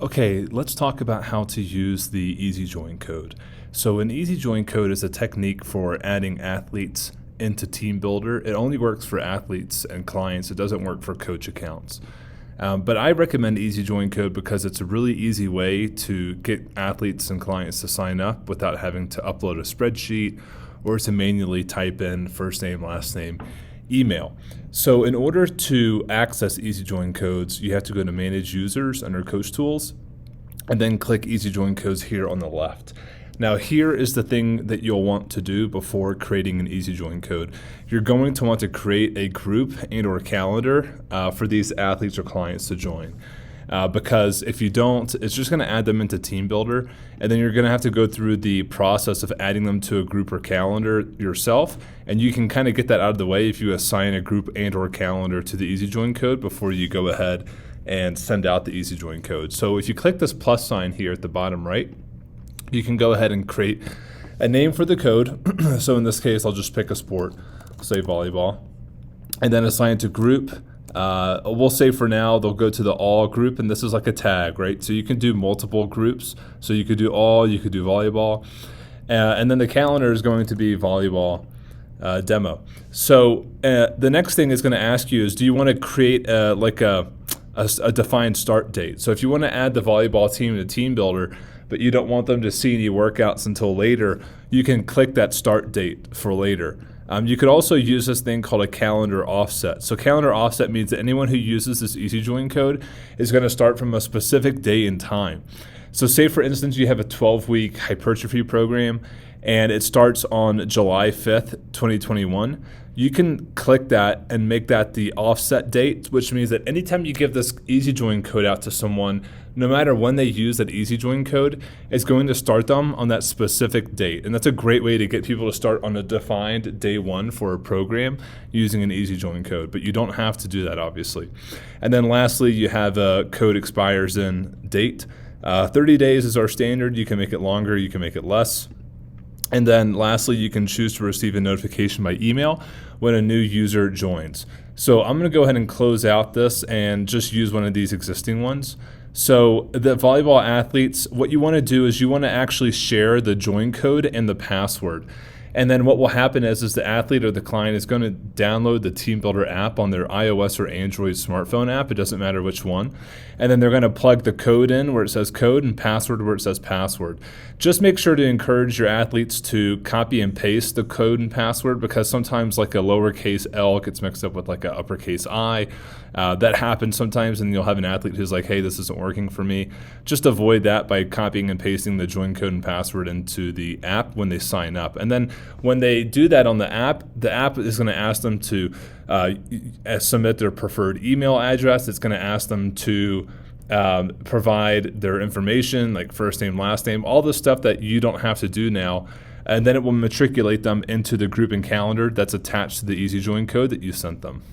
Okay, let's talk about how to use the Easy Join code. So an Easy Join code is a technique for adding athletes into Team Builder. It only works for athletes and clients. It doesn't work for coach accounts. But I recommend Easy Join code because it's a really easy way to get athletes and clients to sign up without having to upload a spreadsheet or to manually type in first name, last name, email. So in order to access Easy Join codes, you have to go to Manage Users under Coach Tools and then click Easy Join codes here on the left. Now here is the thing that you'll want to do before creating an Easy Join code. You're going to want to create a group and or calendar for these athletes or clients to join. Because if you don't, it's just going to add them into Team Builder, and then you're going to have to go through the process of adding them to a group or calendar yourself, and you can kind of get that out of the way if you assign a group and or calendar to the Easy Join code before you go ahead and send out the Easy Join code. So if you click this plus sign here at the bottom right, you can go ahead and create a name for the code. So in this case, I'll just pick a sport, say volleyball, and then assign it to group. We'll say for now they'll go to the all group, and this is like a tag, right? So you can do multiple groups. So you could do all, you could do volleyball, and then the calendar is going to be volleyball demo. So the next thing it's going to ask you is, do you want to create a defined start date? So if you want to add the volleyball team to Team Builder, but you don't want them to see any workouts until later, you can click that start date for later. You could also use this thing called a calendar offset. So calendar offset means that anyone who uses this Easy Join code is going to start from a specific day and time. So say, for instance, you have a 12-week hypertrophy program, and it starts on July 5th, 2021. You can click that and make that the offset date, which means that anytime you give this Easy Join code out to someone, no matter when they use that Easy Join code, it's going to start them on that specific date. And that's a great way to get people to start on a defined day one for a program using an Easy Join code, but you don't have to do that, obviously. And then lastly, you have a code expires in date. 30 days is our standard. You can make it longer, you can make it less. And then lastly, you can choose to receive a notification by email when a new user joins. So I'm going to go ahead and close out this and just use one of these existing ones. So the volleyball athletes, what you want to do is you want to actually share the join code and the password. And then what will happen is the athlete or the client is going to download the Team Builder app on their iOS or Android smartphone app. It doesn't matter which one. And then they're going to plug the code in where it says code and password where it says password. Just make sure to encourage your athletes to copy and paste the code and password, because sometimes like a lowercase L gets mixed up with like an uppercase I. That happens sometimes, and you'll have an athlete who's like, hey, this isn't working for me. Just avoid that by copying and pasting the join code and password into the app when they sign up. And then when they do that on the app is going to ask them to submit their preferred email address. It's going to ask them to provide their information, like first name, last name, all the stuff that you don't have to do now. And then it will matriculate them into the group and calendar that's attached to the Easy Join code that you sent them.